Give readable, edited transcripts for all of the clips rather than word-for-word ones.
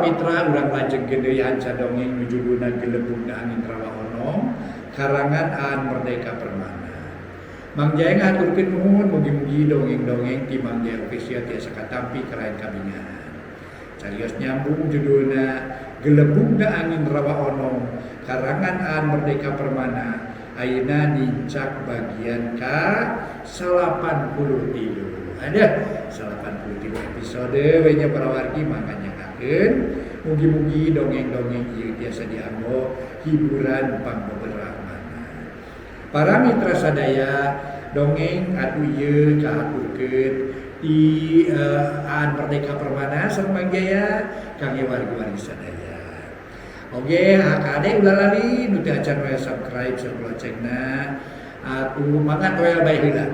para mitra urang lajeng gede hanca dongeng judulna Gelebungna Angin Rawa Onong karangan Aan Merdeka Permana. Mang Jaya ngaturkeun nuhun mugi-mugi dongeng-dongeng ti Mang Jaya official tiasa katampi karayan kabingahan. Carios nyambung judulna Gelebungna Angin Rawa Onong karangan Aan Merdeka Permana ayeuna nincak bagian ka 83. Ada 83 episode we nya para wargi makanya mugi-mugi dongeng-dongeng ieu tiasa dianggo hiburan pangbeberahmana. Para mitra sadaya dongeng atuh ieu kahaturkeun di Aan Merdeka Permana sareng Mang Jaya kangge wargi-wargi sadaya. Oge hakade ulah lali nu teu acan we subscribe sareng loncengna atuh mangga toel bae heula.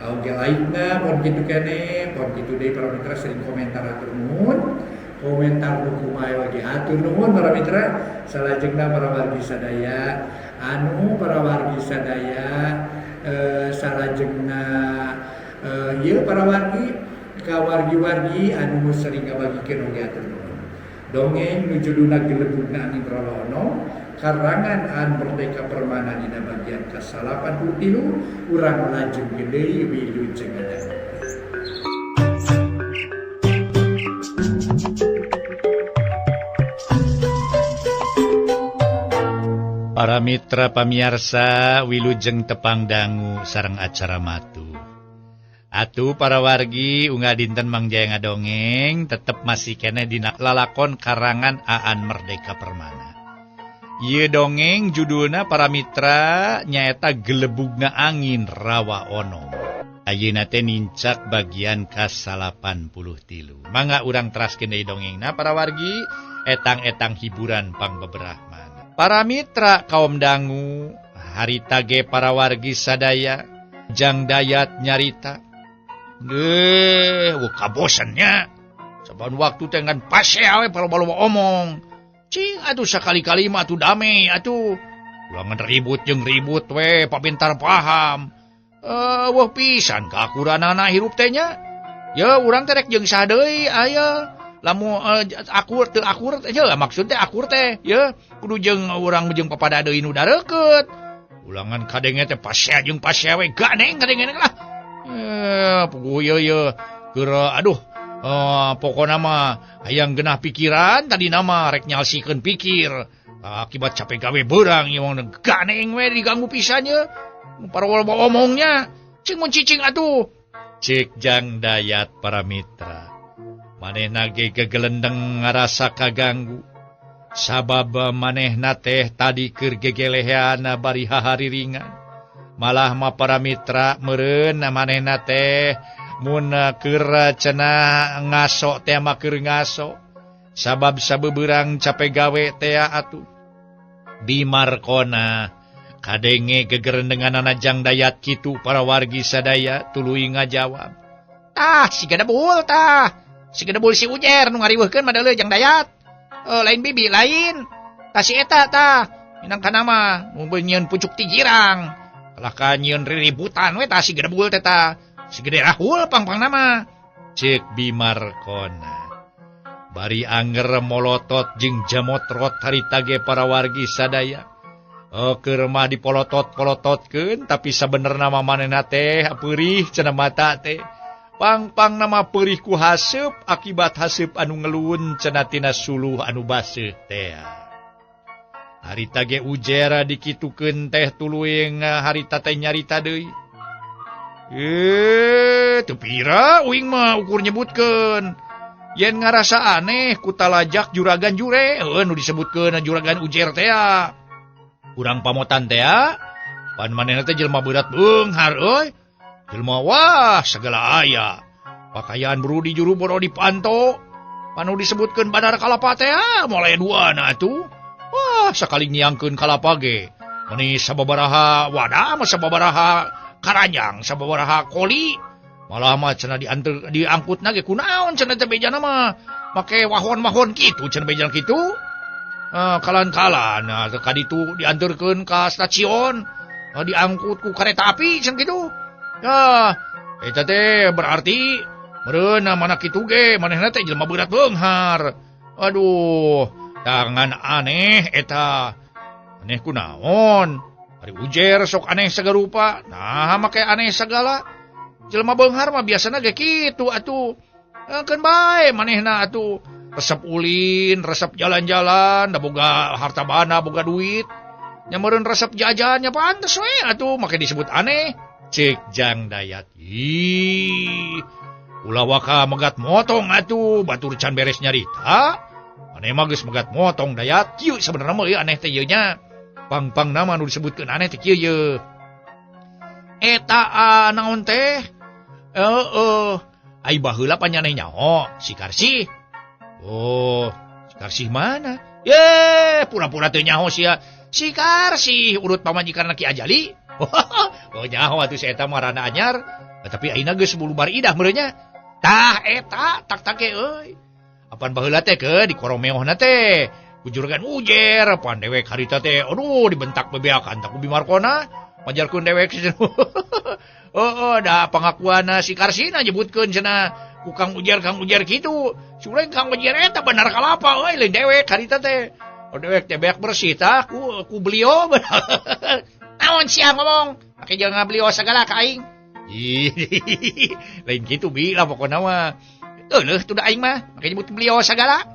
Oge like-na pon kitu keneh, pon kitu deui para mitra sering komentar atur nuhun. Komentar nu kumaha lagi atur nuhun para mitra salajengna para wargi sadaya para wargi sadaya salajengna ieu para wargi ka wargi-wargi anu sering ngabagikeun oge atur nuhun. Dongeng nu judulna Gelebungna Angin Rawa Onong karangan Aan Merdeka Permana dina bagian ke-83 urang lajeng gede wilujeng ngadang. Para mitra pamiarsa wilujeng tepang dangu sareng acara matu. Atuh para wargi unggal dinten Mang Jaya ngadongeng tetep masih kene dina lalakon karangan Aan Merdeka Permana. Ieu dongeng judulna para mitra nyaeta Gelebungna Angin Rawa Onong. Ayeuna teh nincak bagian ka-83. Mangga urang teraskeun deui dongengna para wargi etang-etang hiburan pangbeberahmana. Para mitra kaum dangu harita ge para wargi sadaya jang dayat nyarita. Kabosannya. Saban waktu teh ngan pasea we paloba-loba omong. Cing atuh sakali-kali mah atuh damai atuh. Ulangan ribut jeung ribut we papintar paham. Wah pisan kakuranana hirup teh nya. Ya urang teh rek jeung saha deui aya. Lamun akur teu akur teh maksud teh akur teh ya kudu jeung urang jeung papada deui nu dareukeut. Ulangan kadenge teh pasea jeung pasea we ganeng kadenge lah. Puguh ye keur aduh pokona mah hayang genah pikiran tadi nama rek nyalsikeun pikir akibat capek gawe beurang ieu mah ganeng we diganggu pisan ye para loba omongnya cing mun cicing atuh cik jang dayat para mitra manehna ge gegelendeng ngarasa kaganggu sabab manehna teh tadi keur gegelehan bari hahariringan malah mah para mitra meureun manehna teh mun keur cenah ngaso teh mah keur ngaso sabab sabeberang capek gawe teh atuh bimarkona kadenge gegerendenganana jang dayat kitu para wargi sadaya tuluy ngajawab siga debul si ujer nu ngariweuhkeun madalah jang dayat lain bibi lain si eta minang kana mah mun nyieun pucuk ti girang kalah ka nyieun riributan we siga debul teh si gede rahul pang nama cek bimarkona bari anger molotot jeung jamotrot harita ge para wargi sadaya keur mah dipolotot-polototkeun tapi sabenerna mah manehna teh peurih cenah mata teh pang nama peurih ku haseup akibat haseup anu ngeluun cenah tina suluh anu baseuh teh harita ge ujera dikitukeun teh tuluy harita teh nyarita deui. Tepira uing mah ukur nyebutkeun yen ngarasa aneh ku talajak juragan jure nu disebutkeun juragan ujer teh urang pamotan teh pan manehna teh jelema berat beunghar euy jelema wah segala aya pakaian brudi juru boro dipanto panu disebutkeun bandar kalapa teh mulai duana atuh wah sakali nyiangkeun kalapa ge meni sababaraha wadah mah sababaraha karanjang sababaraha koli malah mah cenah diangkutna ge kunaon cenah teh bejana mah make wahon-wahon kitu cenah bejana kitu kalan-kalan ka ditu dianterkeun ka stasiun diangkut ku kereta api cenah kitu eta teh berarti meureun mana kitu ge manehna teh jelema berat beunghar Aduh, tangan aneh eta. Aneh kunaon? Ari ujer sok aneh sagarupa. Nah, make aneh segala. Jelema beunghar mah biasana ge kitu atuh. Keun bae manehna atuh. Resep ulin, resep jalan-jalan, da boga harta bana, boga duit. Nya meureun resep jajannya pantes we atuh make disebut aneh. Cek Jang Dayat. Ih. Ulah waka megat motong atuh, batur can beres nyarita. Aneh mah geus megat motong Dayat. Kieu sabenerna mah ieu aneh teh ieu nya. Pang-pang nama nu disebutkeun aneh teh kieu ye. Eta naon teh? Ai baheula panyaneh nyaho, si Karsih. Oh, si Karsih mana? Ye, pura-pura teu nyaho sia. Si Karsih urut pamajikanna Ki Ajali. Oh nyaho atuh si eta mah rana anyar. Tapi ayeuna geus bulubar idah meureun nya. Tah eta tak ke euy. Apan baheula teh ke di koromeohna teh. Kujuragan ujer, pan dewek harita teh, aduh dibentak bebeakan tak ubi markona, majarkeun dewek da pengakuan si Karsina nyebutkeun cenah ku Kang Ujer kitu. Sureng Kang Ujer eta bener kalapa euy lain dewek harita teh. Dewek teh beak bersih tah ku beliau. Naon sia ngomong? Make jangan beliau sagala ka aing. Lain kitu bila pokona mah. Eueuh tuh da aing mah, make nyebut beliau sagala.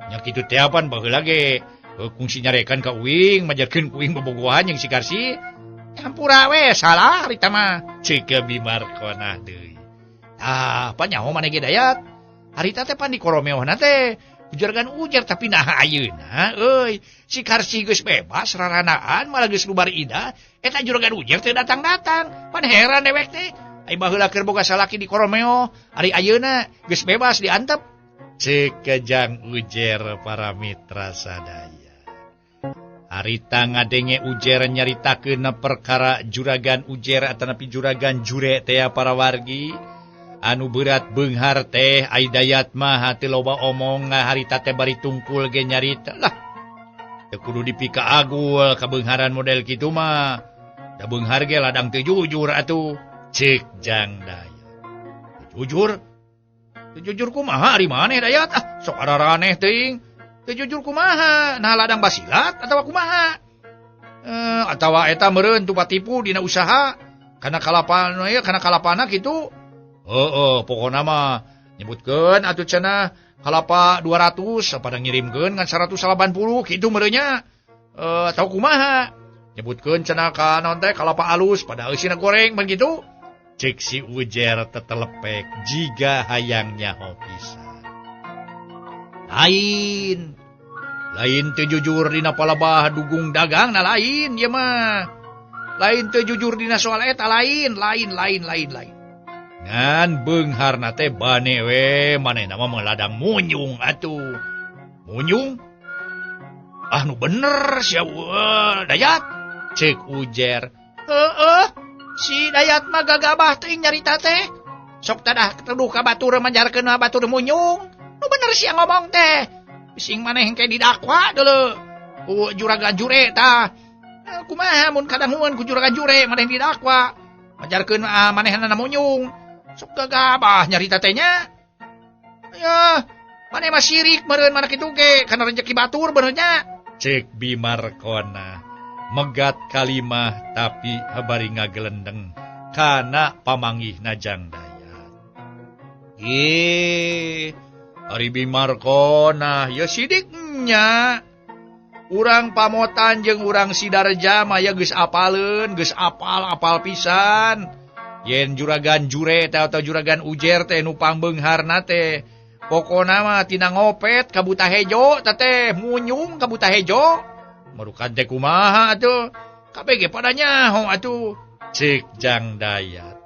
Nya kitu teh apan baheula ge kungsi nyarekan ka uing majarkeun ku uing bobogohan jeung si Karsih. Hampura we salah harita mah ceuk Bimarkona deui. Apa nyaho maneh ge Dayat? Harita teh pan di koromeohna teh ujargan ujar tapi nah ayeuna euy si Karsih geus bebas raranaan malah geus lubar idah eta juragan ujar teh datang-datang. Pan heran dewek teh. Ai baheula keur boga salaki di koromeo, ari ayeuna geus bebas diantep. Cek Jang Ujer para mitra sadaya. Harita ngadenge Ujer nyaritakeun perkara juragan Ujer atanapi juragan Jure teh para wargi. Anu berat beunghar teh ai Dayat mah hati loba omong harita teh bari tungkul ge nyarita. Lah. Teu kudu dipika agul ka beungharan model kitu mah. Da beunghar ge ladang teu jujur atuh. Cek Jang Dayat. Jujur? Jujur kumaha ari maneh Dayat? Sok araraneh teuing. Teu jujur kumaha? Nah ladang basilat atawa kumaha? Atawa eta meureun tupa tipu dina usaha kana kalapana ya kana kalapana kitu. Pokona mah nyebutkeun atuh cenah kalapa 200 pada ngirimkeun ngan 180 kitu meureun nya. Atawa kumaha? Nyebutkeun cenah ka naon teh kalapa alus pada eusina goreng begitu. Cek si Ujer tetelepek jiga hayangnya pisan. Lain teu jujur dina palebah dugung dagang na lain ieu mah. Lain teu jujur dina soal eta lain. Ngan beungharna teh bane we manehna mah meladang munyung atuh. Munyung? Ah nu bener sia Dayat. Cek Ujer. Si Dayat mah gagabah teuing nyarita teh. Sok tadah teduh ka batur manjarkeun batur munyung. Nu bener sia ngomong teh. Bising maneh engke didakwa deuleu ku juragan Jure tah. Kumaha mun kadangueun ku juragan Jure maneh didakwa. Manjarkeun manehna munyung. Sok gagabah nyarita teh nya. Ya, maneh mah sirik meureun mana kitu ge kana rezeki batur bener nya. Cek Bimarkona. Megat kalimah tapi habari ngagelendeng kana pamanggihna Jang Dayat. Ari Bimarkona ya sidiknya. Urang pamotan jeung urang Sidarja mah ya geus apaleun, geus apal pisan. Yen juragan Jure teh atau juragan Ujer teh nu pangbeungharna teh pokona mah tina ngopet ka buta hejo teh munyung ka buta hejo. Marukan teh kumaha atuh? Kabeh ge pada nyaho atuh. Cek Jang Dayat.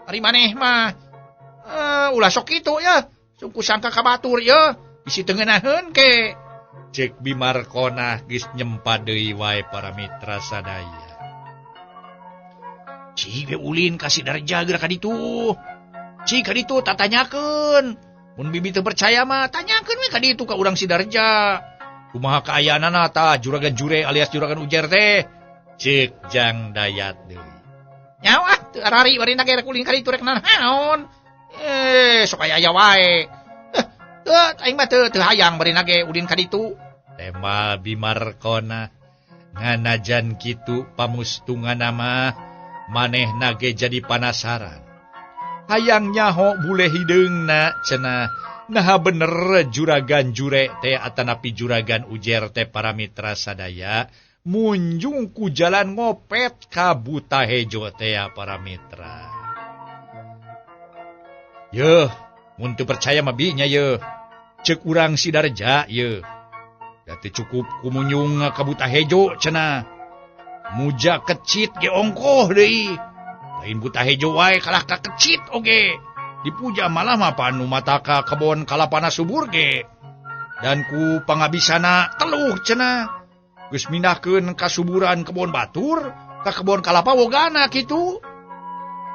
Ari maneh mah ulah sok kitu ya. Sungku sangka ka batur ya. Bisi teu ngeunaheun ke. Cek Bimarkona geus nyempa deui wae para mitra sadaya. Cik ulin ka Sidarja geura ka ditu. Cik ka ditu tatanyakeun. Mun bibi teu percaya mah tanyakeun we ka ditu ka urang Sidarja. Kumaha kaayaanana tah juragan Jure alias juragan Ujer teh? Cek Jang Dayat deui. Nyawa teu arari bari nage rek ulin ka ditu rek naon. Sok aya wae. Aing mah teu hayang bari nage udin ka ditu. Tema bimarkona nganajan kitu pamustungan nama maneh nage jadi panasaran. Hayang nyaho bule hideungna cenah. Nah bener juragan jure teh atanapi juragan ujer teh para mitra sadaya munjung ku jalan ngopet ka buta hejo teh para mitra. Yeuh, mun teu percaya mah binya yeuh. Ceuk urang Sidarja yeuh. Da teu cukup ku munjung ka buta hejo cenah. Muja kecit ge ongkoh deui. Lain buta hejo wae kalah ka kecit oge. Dipuja malah mah panu mata ka kebon kalapana subur ge. Dan ku pangabisana teluh cenah. Geus mindahkeun ka suburan kebon batur ka kebon kalapa wogana kitu.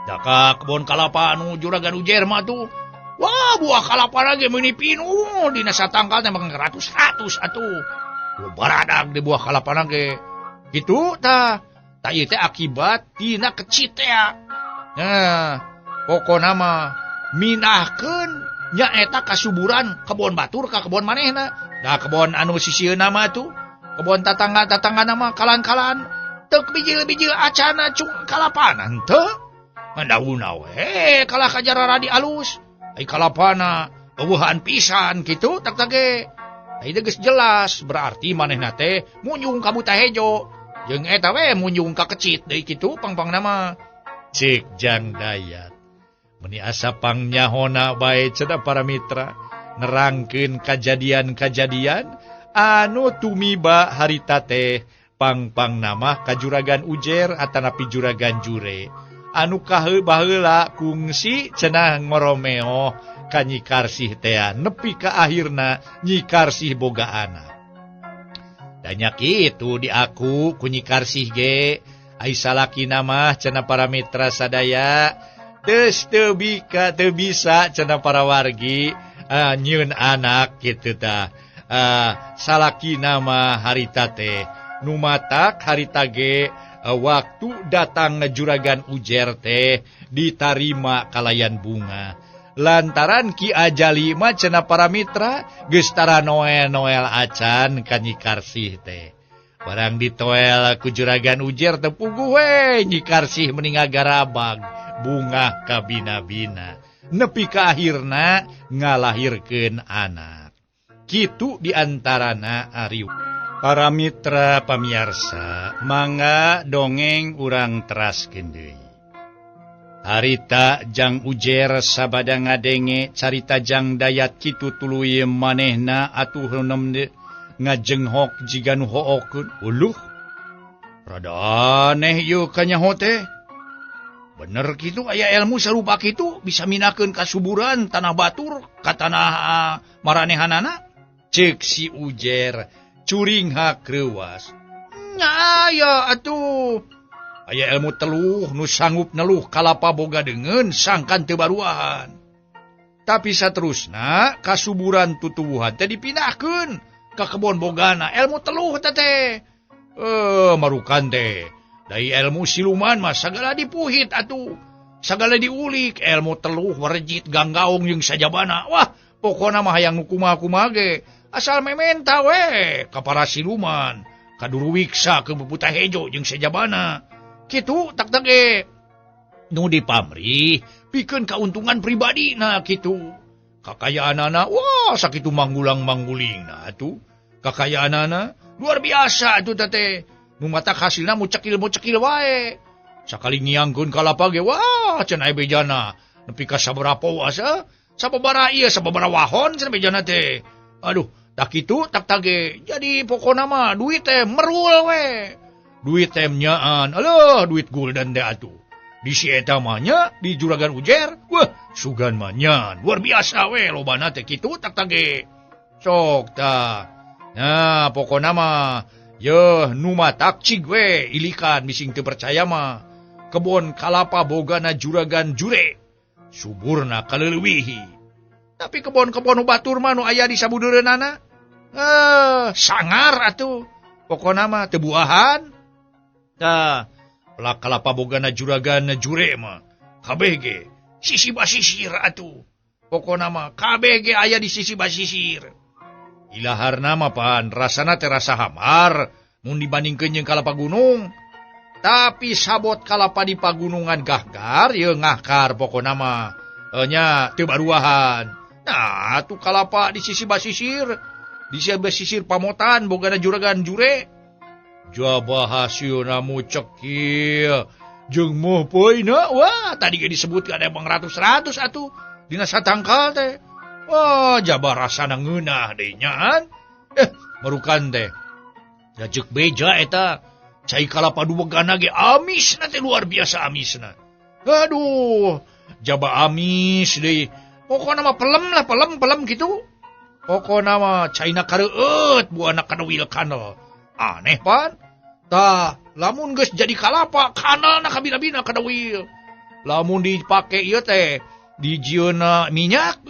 Da ka kebon kalapa anu juragan ujer mah tuh. Wah buah kalapa ge meuni pinu dina satangkal teh mah 100 atuh. Lu baradag di buah kalapa ge. Kitu tah. Tah ieu teh akibat dina kecit teh. Nah, pokona mah mindahkeun nyaeta kasuburan kebon batur ka kebon manehna. Da kebon anu sisieuna mah tuh, kebon tatangga mah kalan-kalan teu bijil-bijil acana cung kalapanan teu. Mandauna we kalah kajarara di alus. Ai kalapana eueuhan pisan kitu tak tage. Ai geus jelas berarti manehna teh munjung ka buta hejo. Jeung eta we munjung ka kecit deui kitu pangpangna mah. Cik Jang Dayat. Meni asa pangnyaona bae cenah para mitra nerangkeun kajadian-kajadian anu tumiba harita teh pangpang nama ka juragan ujer atanapi juragan jure anu kaheula kungsi cenah ngoromeo ka Nyi Karsih teh nepi ka akhirna Nyi Karsih boga anak. Danya kitu diaku ku Nyi Karsih ge ai salakina mah cenah para mitra sadaya teu bisa cenah para wargi nyieun anak kitu tah. Salakina mah harita teh nu matak harita ge waktu datang juragan ujer teh ditarima kalayan bunga. Lantaran Ki Ajali mah cenah para mitra geus tara noel acan ka Nyi Karsih teh. Barang ditoel ku juragan ujer teh puguh we Nyi Karsih mending garabag bunga kabina-bina nepi ka akhirna ngalahirkeun anak. Kitu diantarana ari para mitra pamiarsa mangga dongeng urang teraskeun deui. Harita Jang Ujer sabada ngadenge carita Jang Dayat kitu tuluy manehna atuh heunem ngajenghok jiga nu hookeun. Uluh rada aneh ieu kanyaho teh. Bener gitu aya ilmu sarupa kitu bisa minakeun ka suburan tanah batur ka tanah maranehanana. Ceuk si Ujer curing hakreuwas. Nya aya atuh. Aya ilmu teluh nu sanggup neluh kalapa boga deungeun sangkan teu baruahan. Tapi saterusna ka suburan tutuwuhan teh dipindahkeun ka kebon bogana ilmu teluh teh. Marukan teh. Dari ilmu siluman mah sagala dipuhit atuh. Sagala diulik ilmu teluh warejit ganggaung jeung sajabana. Wah, pokona mah hayang kumaha-kumaha ge. Asal mementa we ka para siluman, ka Duru Wiksa ke buta hejo jeung sajabana. Kitu tak tage. Nu dipamrih pikeun kauntungan pribadina kitu. Kakayaanana wah sakitu manggulang-manggulingna atuh. Kakayaanana luar biasa atuh teh. Nu matak hasilna mucekil wae. Sakali ngiangkeun kalapa ge wah cenah aya bejana nepi ka sabaraha asa? Sababaraha ieu sababaraha wahon cenah bejana teh. Aduh, tak kitu tak tage. Jadi pokona mah duit teh merul we. Duit teh nyaan. Aduh, duit gulden teh atuh. Di si eta mah nya di juragan ujer. Wah, sugan mah nyaan. Luar biasa we lobana teh kitu tak tage. Sok tah. Nah, pokona mah yeuh nu matak cig we ilikan bising teu percaya mah. Kebon kalapa bogana juragan jure. Suburna kaleuwihi. Tapi kebon-kebon batur mah nu aya di sabudeureunana sangar atuh. Pokona mah teu buahan. Tah, pelak kalapa bogana juragan jure mah kabeh ge sisi basisir atuh. Pokona mah kabeh ge aya di sisi basisir. Ilaharna mah pan rasana teh rasa hamar mun dibandingkeun jeung kalapa gunung. Tapi sabot kalapa di pagunungan gahgar ye ngahkar pokona mah nya teu baruahan. Nah, atuh kalapa di sisi basisir, di sisi basisir pamotan bogana juragan jure. Jabah hasilna mucek kieu. Jeung moh poina, wah tadi ge disebut ada bang ratus atuh dina satangkal teh. Wah jabah rasana ngeunah deui nyaan. Marukan teh. Rajek beja eta. Cai kalapa duwegana ge amisna teh luar biasa amisna. Aduh, jabah amis deui. Pokona mah pelem gitu. Pokona mah caina kareueut buana kana wil kanal. Aneh pan. Tah, lamun geus jadi kalapa, kanalna kabina-bina kana wil. Lamun dipake ieu teh, dijieuna minyak,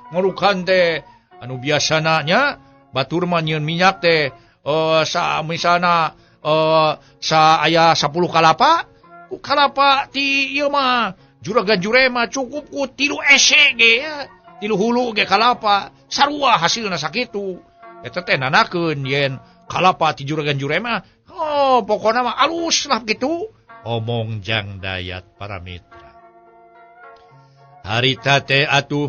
ngarukan teh anu biasana nya batur mah nyieun minyak teh misalna aya 10 kalapa, kalapa ti ieu mah juragan jure mah cukup ku 3 ese ge ya. 3 hulu ge kalapa, sarua hasilna sakitu. Eta teh nanakeun yen kalapa ti juragan jure mah, pokona mah alus lah gitu. Omong Jang Dayat para mitra. Harita teh atuh,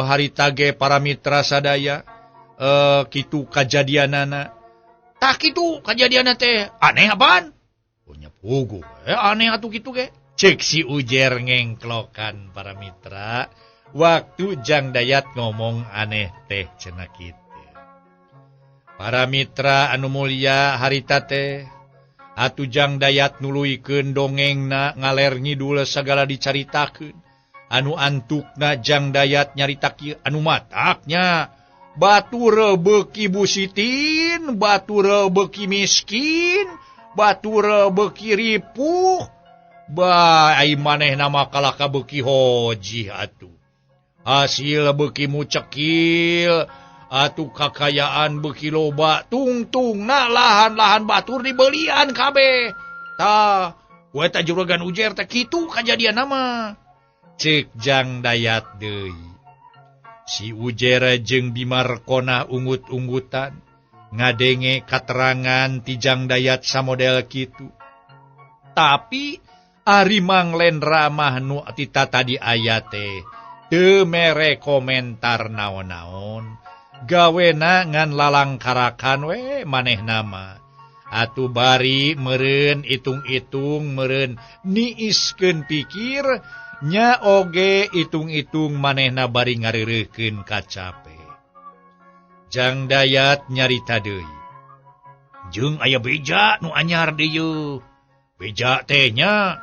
harita ge para mitra sadaya, kitu kajadianana. Tak kitu kajadianana teh, aneh apaan? Punya pugu, aneh atuh kitu ge. Cek si Ujer ngengklokan para mitra, waktu Jang Dayat ngomong aneh teh cenah kitu. Para mitra anu mulia harita teh, atuh Jang Dayat nuluykeun dongengna ngaler ngidul sagala dicaritakeun. Anu antukna Jang Dayat nyarita kieu anu mataknya. Batur beuki busitin, batur beuki miskin, batur beuki ripuh. Ai manehna mah kalaka beuki hoji atuh. Hasil beuki mucekil. Atuh kakayaan beuki loba tungtungna lahan-lahan batur dibelian kabeh. Tah, we ta juragan Ujer teh kitu kajadianna mah. Cek Jang Dayat deui. Si Ujer jeung Bimarkona ungut-ungutan ngadenge katerangan ti Jang Dayat samodel kitu. Tapi ari Manglen Ramah nu tita tadi aya teh teu mere komentar naon-naon. Gawena ngan lalang karakan we manehna mah. Atuh bari meureun itung-itung meureun niiskeun pikir nya oge itung-itung manehna bari ngareureukeun kacape. Jang Dayat nyarita deui. Jeung aya beja nu anyar dieu. Beja teh nya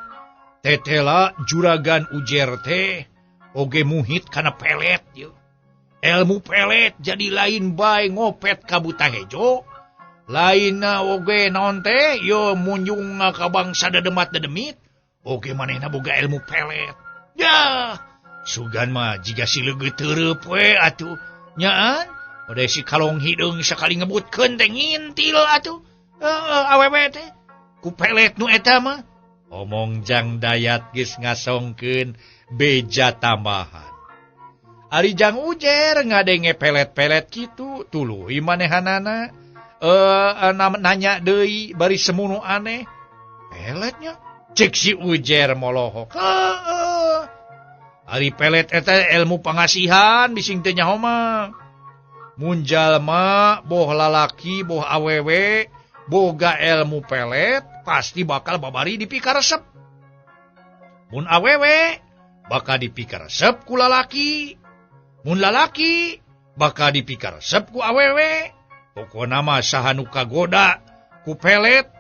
tetela juragan Ujer teh oge muhit kana pelet yeuh. Ilmu pelet jadi lain bae ngopet ka buta hejo. Lain oge naon teh yo munjung ka bangsa dedemat-dedemit. Oge manehna boga ilmu pelet. Ya, sugan mah jiga si leugeuh teureub we atuh. Nyaan, ode si kalong hideung sakali ngebutkeun teh ngintil atuh. Awewe teh ku pelet nu eta mah. Omong Jang Dayat geus ngasongkeun beja tambahan. Ari Jang Ujer ngadenge pelet-pelet kitu, tuluy manehanana nanya deui bari semunu aneh. Peletnya cek si Ujer molohok. Ari pelet eta ilmu pangasihan bising teh nyaho mah. Mun jalma boh lalaki boh awewe boga ilmu pelet pasti bakal babari dipikaresep. Mun awewe bakal dipikaresep ku lalaki. Mun lalaki bakal dipikaresep ku awewe. Pokona mah saha nu kagoda ku pelet,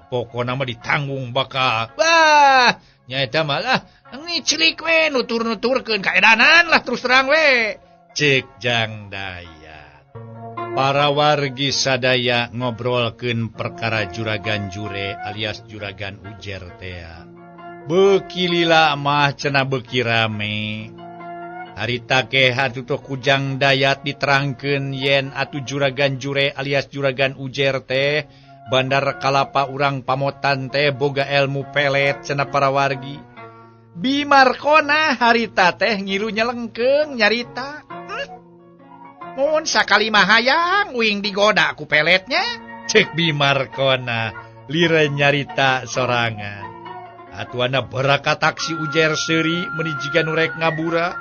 pokona mah ditanggung bakal. Bah, nya eta mah lah ngiclik we nutur-nuturkeun kaedanan lah terus terang we. Cek Jang Dayat. Para wargi sadaya ngobrolkeun perkara juragan jure alias juragan Ujer teh. Beuki lila mah cenah beuki rame. Harita ke hatutuh ku Jang Dayat diterangkeun yen atuh juragan jure alias juragan Ujer teh bandar kalapa urang pamotan teh boga ilmu pelet cenah para wargi. Bimarkona harita teh ngilu nyelengkeung nyarita. Mun sakali mah hayang uing digoda ku peletnya. Cek Bimarkona lire nyarita sorangan. Atuana berakatak si ujer seuri menijigan urek ngabura.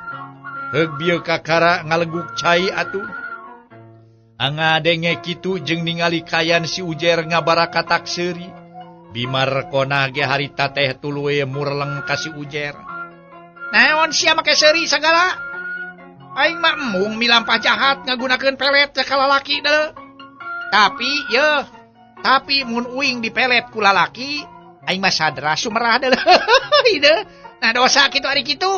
Heug bieu kakara ngaleguk cai atuh. Angadenge kitu jeung ningali kayan si ujer ngabarakatak seuri. Bimarkona ge harita teh tuluy murleng ka si ujer. Naon sia make seuri sagala? Aing mah embung milampah jahat ngagunakeun pelet ka lalaki deuleu. Tapi mun uing dipelet ku lalaki, aing mah sadra sumerah deuleu. Ide, nah dosa kitu ari kitu.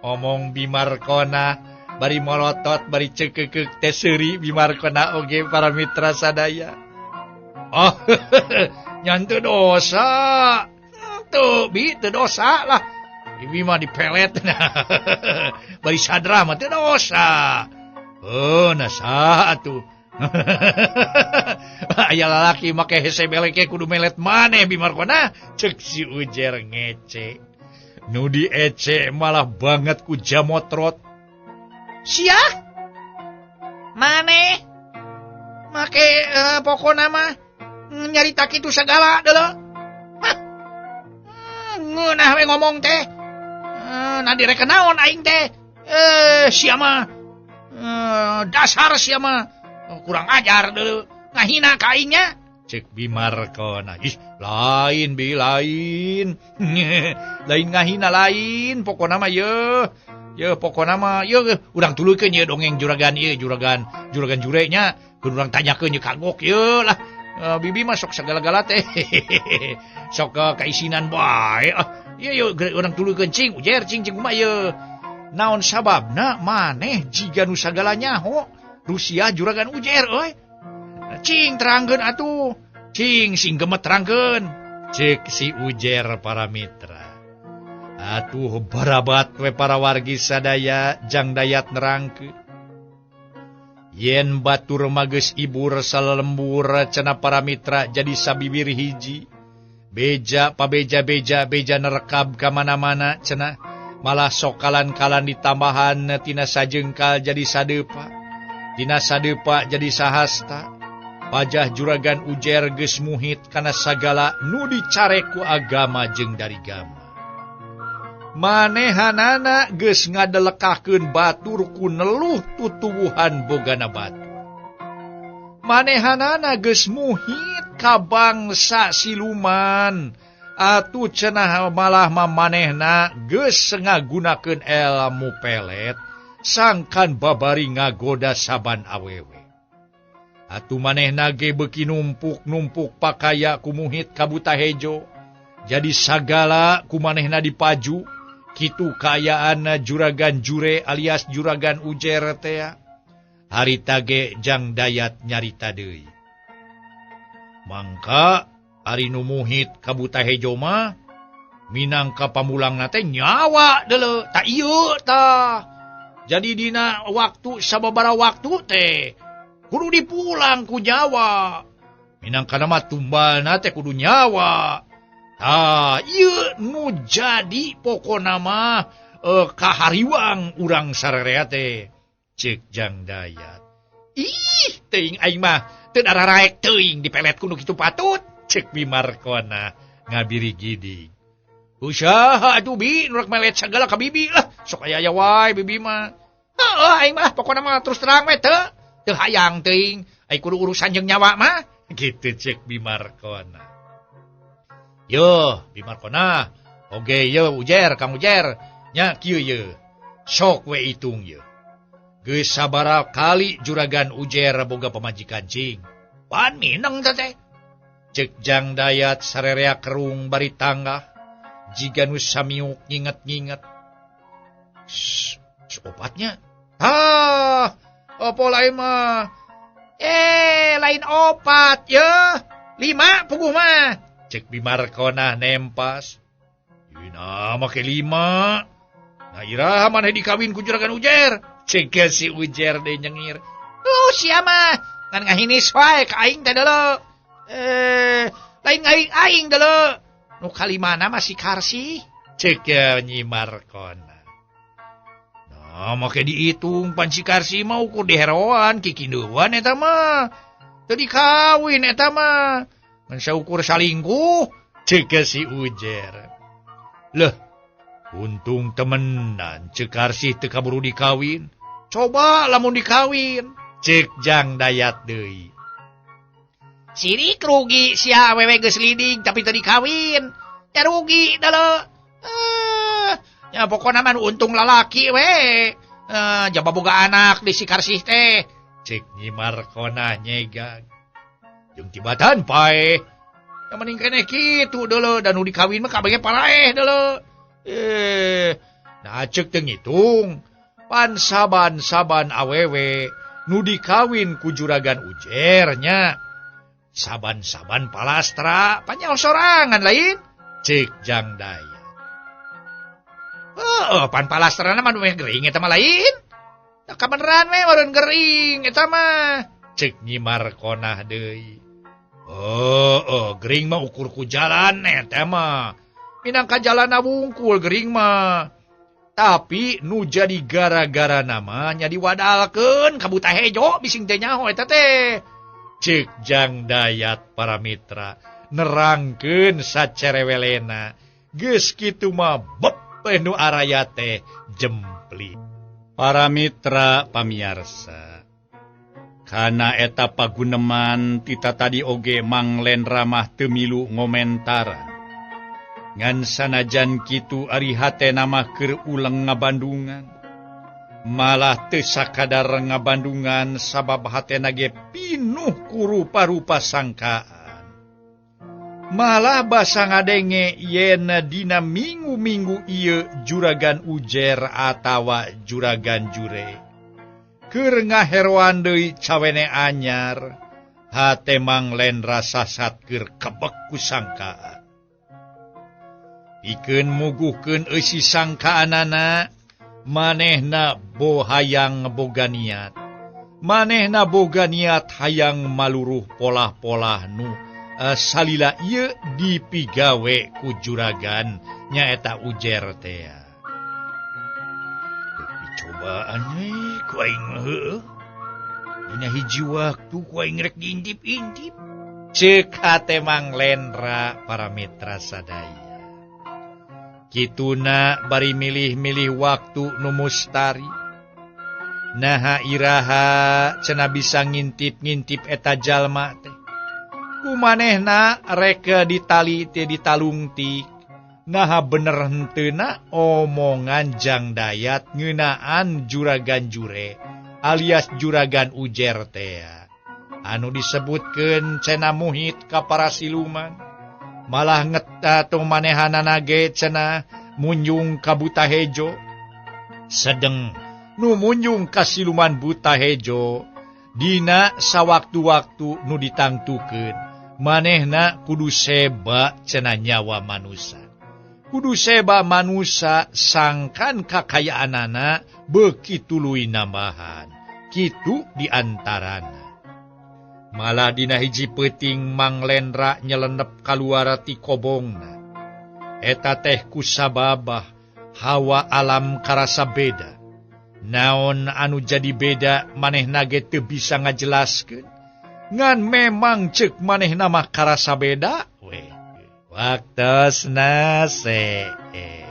Omong Bimarkona bari molotot bari cekekeuk teh seuri Bimarkona oge para mitra sadaya. Oh, nyantu dosa. Tuh, teu dosa lah. Ibi mah dipelet. Bari sadra mah teu dosa. Oh, nasa atuh. Aya lalaki make hese beleke kudu melet maneh Bimarkona. Cek si ujer ngece. Nu diece malah banget ku jamotrot. Sia? Maneh? Make pokona mah nyarita kitu sagala deuleu. Ngeunah we ngomong teh. Nah direk naon aing teh. Sia mah dasar sia mah kurang ajar deuleu. Ngahina ka aingnya. Cek Bimarkona. Ih, lain bi lain. Lain ngahina lain pokona mah yeuh. Ye pokona mah ye urang tuluykeun ye dongeng juragan ieu juragan jurenya kudu urang tanyakeun ye kagok ye lah. Bibi mah sok sagala-gala teh. Sok kaisinan bae. Ye urang tuluykeun cing ujer cing kumaha ye. Naon sababna maneh jiga nu sagala nyaho Rusia juragan ujer euy. Cing terangkeun atuh. Cing sing gemet terangkeun. Cek si ujer para mitra. Atuh barabat we para wargi sadaya jang dayat nerangkeun. Yen batur mageus ibur salelembur cenah para mitra jadi sabibir hiji. Beja beja nerekab ka mana-mana cenah. Malah sokalan-kalan ditambahan tina sajengkal jadi sadeupa. Tina sadeupa jadi sahasta. Pajah juragan ujer geus muhit kana sagala nu dicarek ku agama jeung dari gama. Manehanana geus ngadelekakeun batur ku neluh tutuwuhan bogana batur. Manehanana geus muhit ka bangsa siluman. Atuh cenah malah mamanehna geus ngagunakeun ilmu pelet sangkan babari ngagoda saban awewe. Atuh manehna ge beuki numpuk pakaya ku muhit ka buta hejo. Jadi sagala ku manehna dipaju. Kitu kaayaan juragan jure alias juragan ujer tea. Harita ge jang dayat nyarita deui. Mangka ari nu muhit ka buta hejo mah minangka pamulangna teh nyawa deuleu. Ta ieu tah. Jadi dina waktu sababaraha waktu teh kudu dipulang ku nyawa. Minangkana mah tumbalna teh kudu nyawa. Ieu nu jadi pokona mah kahariwang urang sarerea teh. Cek jang dayat. Ih, teuing aing mah teu dararaek teuing dipelet kudu kitu patut. Cek Bimarkona ngabiri gidi. Usaha atuh bi nu rek melet sagala ka bibi lah. Sok aya wae bibi mah. Aing mah pokona mah terus terang we teu. Teu hayang teuing. Ai kudu urusan jeung nyawa mah. Gitu cek Bimarkona. Yo, Bimarkona. Oge yo ujer, Kang Ujer. Nya kieu ye. Sok we itung ye. Geus sabaraha kali juragan ujer boga pamajikan cing. Pan mineng teh. Cek jang dayat sarerea kerung bari tangga. Jiga nu samiuk nginget-nginget. Obatnya. Opo lain mah. Lain opat ya. 5 puguh mah. Cek Bimarkona nempas. Yuna make 5. Nah iraha maneh dikawin ku juragan ujer. Cek si ujer deh nyengir. Sia mah ngan ngahinis wae ka aing teh deuleu. Lain aing deuleu. Nu kalimana masih karsi. cek Nyi Markona. Nah, make dihitung pan si Karsi mau ukur diheroan kikinduan eta mah. Teu dikawin eta mah. Ngan saukur salingkuh, cek si Ujer. Leh, untung temenan cek Karsi teu kaburu dikawin. Coba lamun dikawin, cek Jang Dayat deui. Sirik rugi si awewe geus liding tapi teu dikawin. Ya rugi da lo. Ya pokona mah untung lalaki we. Jaba boga anak di si Karsih teh. Cek Nyi Markona nyegang. Jeung tibatan pae. Yang mending keneh kitu deuleu dan nu dikawin mah kabeh paraeh deuleu. Nah cek teu ngitung. Pan saban-saban awewe nu dikawin ku Juragan Ujer nya. Saban-saban palastra panyaos sorangan lain. Cek Jang Dayat. Pan palastrana mah meh gering eta mah lain. Da kabeneran we meureun gering eta mah. Cek Nyi Markona deui. Gering mah ukur ku jalan eta mah. Minangka jalan wungkul gering mah. Tapi nu jadi gara-gara namanya diwadalkeun ka buta hejo bising teh nyaho eta teh. Cek Jang Dayat para mitra nerangkeun sacerewelena. Geus kitu mah nu araya teh jempli. Para mitra pamiarsa. Kana eta paguneman tita tadi oge Manglen Ramah teu milu ngomentaran. Ngan sanajan kitu ari hatena mah keur uleng ngabandungan. Malah teu sakadar ngabandungan sabab hatena ge pinuh ku rupa-rupa sangkaan. Malah basa ngadenge yen dina minggu-minggu ieu Juragan Ujer atawa Juragan Jure keur ngaheroan deui cawene anyar, hate Manglen rasa satkeun kebek ku sangkaan. Pikeun muguhkeun eusi sangkaanana, manehna hayang boga niat. Manehna boga niat hayang maluruh polah-polah nu salila ieu dipigawe ku juragan nyaeta Ujer teh. Cobaan we ku aing heueuh. Dina hiji waktu ku aing rek diintip-intip. Ceuk hate Manglen para mitra sadaya. Kituna bari milih-milih waktu nu mustari. Naha iraha cenah bisa ngintip-ngintip eta jalma teh. Kumanehna rek ditali teh ditalungtik. Naha bener henteuna omongan Jang Dayat ngeunaan Juragan Jure alias Juragan Ujer teh. Anu disebutkeun cenah muhit ka para siluman. Malah ngetatung manehanana ge cenah munjung ka buta hejo. Sedeng nu munjung ka siluman buta hejo dina sawaktu-waktu nu ditangtukeun manehna kudu seba cenah nyawa manusia. Kudu seba manusia sangkan kakayaanana beuki tuluy nambahan. Kitu diantarana. Malah dina hiji peuting Manglen nyelenep kaluar ti kobongna. Eta teh kusababah hawa alam karasa beda. Naon anu jadi beda manehna ge teu bisa ngajelaskeun. Ngan memang ceuk manehna mah karasa beda we. Waktosna see.